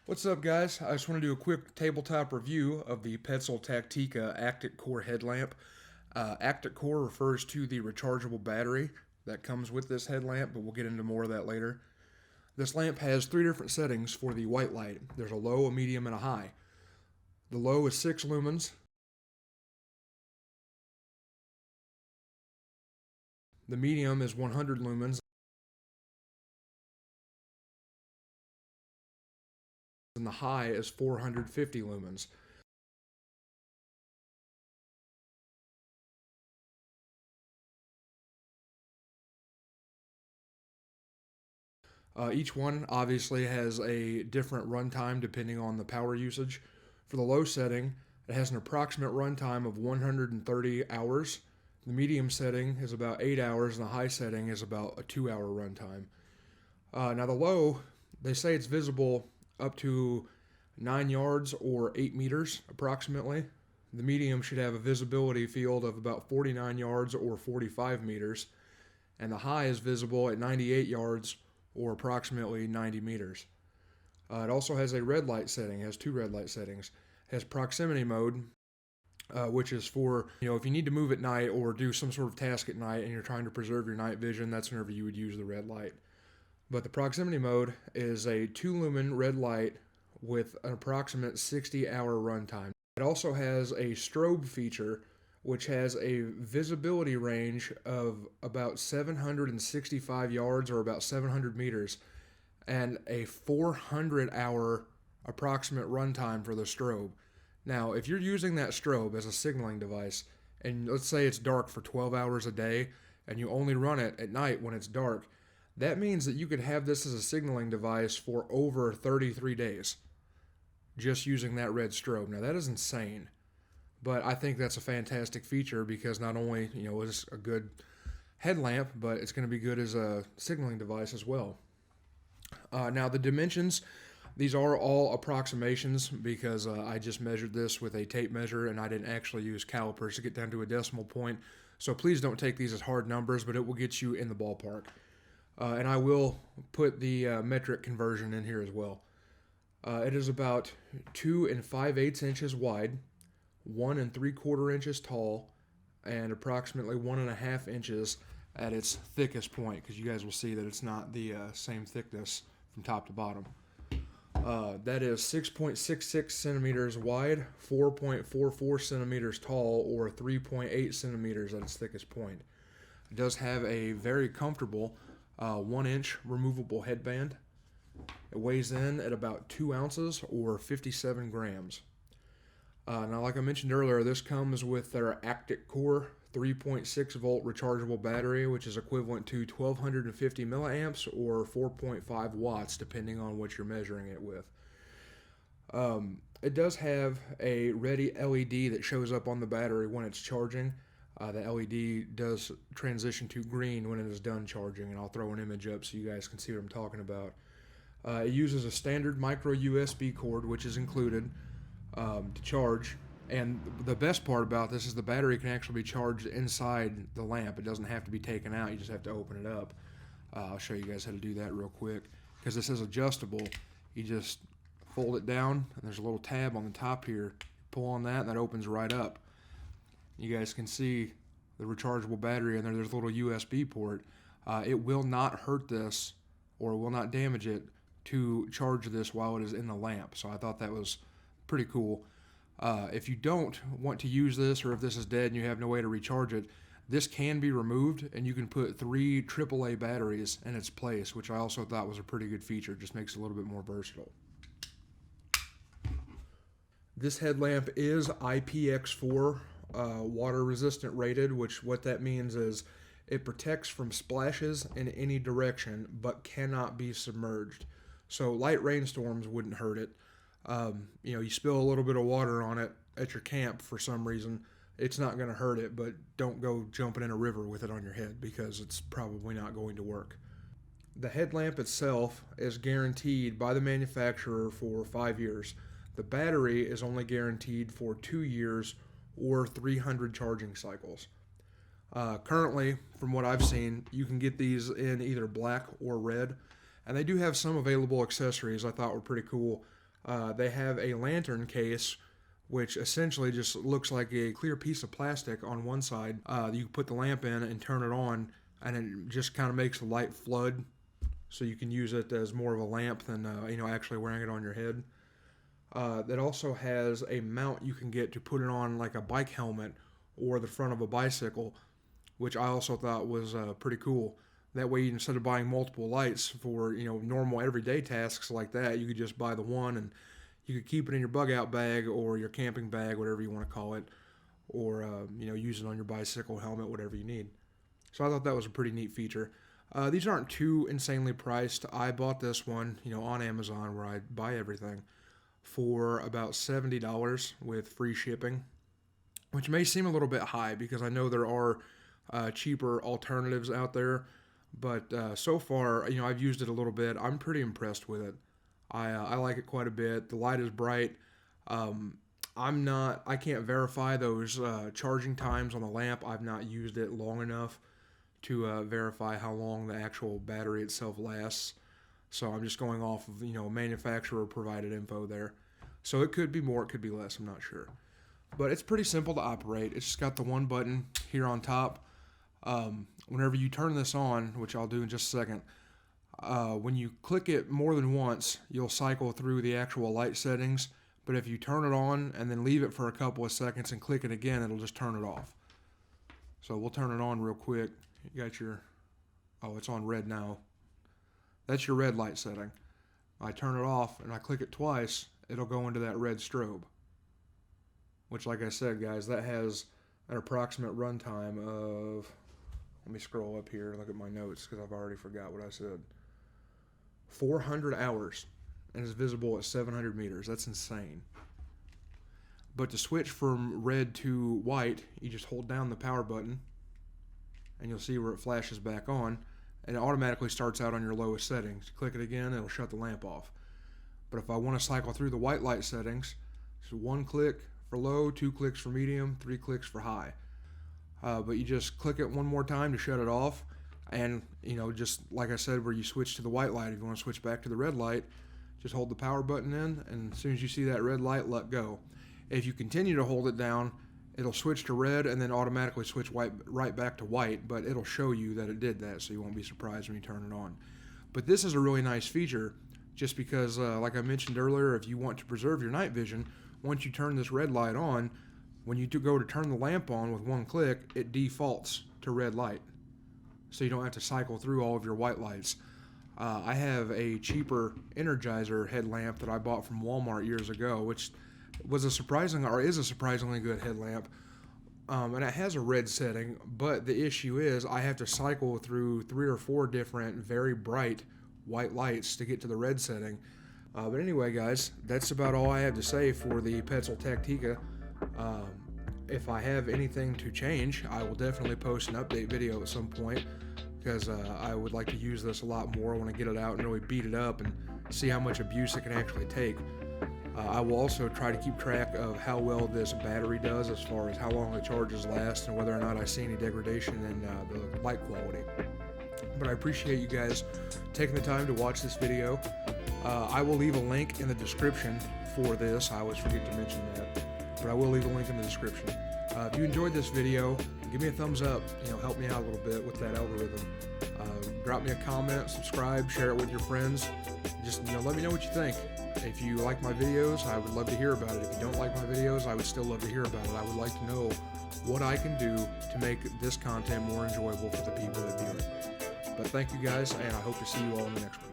What's up, guys? I just want to do a quick tabletop review of the Petzl Tactikka ACTIK CORE headlamp. ACTIK CORE refers to the rechargeable battery that comes with this headlamp, but we'll get into more of that later. This lamp has three different settings for the white light. There's a low, a medium, and a high. The low is 6 lumens. The medium is 100 lumens. And the high is 450 lumens. Each one obviously has a different runtime depending on the power usage. For the low setting, it has an approximate runtime of 130 hours. The medium setting is about 8 hours, and the high setting is about a 2-hour runtime. Now, the low, they say it's visible up to 9 yards or 8 meters approximately. The medium should have a visibility field of about 49 yards or 45 meters, and the high is visible at 98 yards or approximately 90 meters. It also has a red light setting, has two red light settings. It has proximity mode, which is for, if you need to move at night or do some sort of task at night and you're trying to preserve your night vision, that's whenever you would use the red light. But the proximity mode is a 2 lumen red light with an approximate 60-hour runtime. It also has a strobe feature, which has a visibility range of about 765 yards or about 700 meters, and a 400-hour approximate runtime for the strobe. Now, if you're using that strobe as a signaling device, and let's say it's dark for 12 hours a day, and you only run it at night when it's dark, that means that you could have this as a signaling device for over 33 days just using that red strobe. Now, that is insane, but I think that's a fantastic feature because not only, is a good headlamp, but it's going to be good as a signaling device as well. Now, the dimensions, these are all approximations because I just measured this with a tape measure and I didn't actually use calipers to get down to a decimal point. So please don't take these as hard numbers, but it will get you in the ballpark. And I will put the metric conversion in here as well. It is about 2 5/8 inches wide, 1 3/4 inches tall, and approximately 1.5 inches at its thickest point, because you guys will see that it's not the same thickness from top to bottom. That is 6.66 centimeters wide, 4.44 centimeters tall, or 3.8 centimeters at its thickest point. It does have a very comfortable 1-inch removable headband. It weighs in at about 2 ounces or 57 grams. Now, like I mentioned earlier, this comes with their ACTIK CORE 3.6 volt rechargeable battery, which is equivalent to 1250 milliamps or 4.5 watts, depending on what you're measuring it with. It does have a ready LED that shows up on the battery when it's charging. The LED does transition to green when it is done charging, and I'll throw an image up so you guys can see what I'm talking about. It uses a standard micro USB cord, which is included to charge. And the best part about this is the battery can actually be charged inside the lamp. It doesn't have to be taken out. You just have to open it up. I'll show you guys how to do that real quick. Because this is adjustable, you just fold it down, and there's a little tab on the top here. Pull on that, and that opens right up. You guys can see the rechargeable battery, and there's a little USB port. It will not hurt this or will not damage it to charge this while it is in the lamp. So I thought that was pretty cool. If you don't want to use this, or if this is dead and you have no way to recharge it, this can be removed and you can put 3 AAA batteries in its place, which I also thought was a pretty good feature. Just makes it a little bit more versatile. This headlamp is IPX4 water resistant rated, which what that means is it protects from splashes in any direction but cannot be submerged. So light rainstorms wouldn't hurt it. You spill a little bit of water on it at your camp for some reason, it's not going to hurt it, but don't go jumping in a river with it on your head because it's probably not going to work. The headlamp itself is guaranteed by the manufacturer for 5 years. The battery is only guaranteed for 2 years or 300 charging cycles. Currently, from what I've seen, you can get these in either black or red, and they do have some available accessories I thought were pretty cool. They have a lantern case, which essentially just looks like a clear piece of plastic on one side. You put the lamp in and turn it on, and it just kind of makes the light flood, so you can use it as more of a lamp than actually wearing it on your head. That also has a mount you can get to put it on like a bike helmet or the front of a bicycle, which I also thought was pretty cool. That way, instead of buying multiple lights for normal everyday tasks like that, you could just buy the one, and you could keep it in your bug out bag or your camping bag, whatever you want to call it, or use it on your bicycle helmet, whatever you need. So I thought that was a pretty neat feature. These aren't too insanely priced. I bought this one, on Amazon, where I buy everything, for about $70 with free shipping, which may seem a little bit high because I know there are cheaper alternatives out there. But so far, I've used it a little bit. I'm pretty impressed with it. I like it quite a bit. The light is bright. I can't verify those charging times on the lamp. I've not used it long enough to verify how long the actual battery itself lasts. So I'm just going off of, manufacturer provided info there. So it could be more, it could be less, I'm not sure. But it's pretty simple to operate. It's just got the one button here on top. Whenever you turn this on, which I'll do in just a second, when you click it more than once, you'll cycle through the actual light settings. But if you turn it on and then leave it for a couple of seconds and click it again, it'll just turn it off. So we'll turn it on real quick. You got it's on red now. That's your red light setting. I turn it off and I click it twice, it'll go into that red strobe. Which, like I said, guys, that has an approximate runtime of, let me scroll up here and look at my notes because I've already forgot what I said. 400 hours, and is visible at 700 meters. That's insane. But to switch from red to white, you just hold down the power button, and you'll see where it flashes back on, and it automatically starts out on your lowest settings. Click it again, it'll shut the lamp off. But if I want to cycle through the white light settings, it's 1 click for low, 2 clicks for medium, 3 clicks for high. But you just click it one more time to shut it off, and just like I said, where you switch to the white light, if you want to switch back to the red light, just hold the power button in, and as soon as you see that red light, let go. If you continue to hold it down, it'll switch to red and then automatically switch right back to white, but it'll show you that it did that, so you won't be surprised when you turn it on. But this is a really nice feature, just because, like I mentioned earlier, if you want to preserve your night vision, once you turn this red light on, when you go to turn the lamp on with 1 click, it defaults to red light, so you don't have to cycle through all of your white lights. I have a cheaper Energizer headlamp that I bought from Walmart years ago, which is a surprisingly good headlamp, and it has a red setting, but the issue is I have to cycle through 3 or 4 different very bright white lights to get to the red setting. But anyway, guys, that's about all I have to say for the Petzl Tactikka. If I have anything to change, I will definitely post an update video at some point, because I would like to use this a lot more. I want to get it out and really beat it up and see how much abuse it can actually take. I will also try to keep track of how well this battery does as far as how long the charges last and whether or not I see any degradation in the light quality. But I appreciate you guys taking the time to watch this video. I will leave a link in the description for this. I always forget to mention that, but I will leave a link in the description. If you enjoyed this video, give me a thumbs up. Help me out a little bit with that algorithm. Drop me a comment, subscribe, share it with your friends. Just let me know what you think. If you like my videos, I would love to hear about it. If you don't like my videos, I would still love to hear about it. I would like to know what I can do to make this content more enjoyable for the people that view it. But thank you guys, and I hope to see you all in the next one.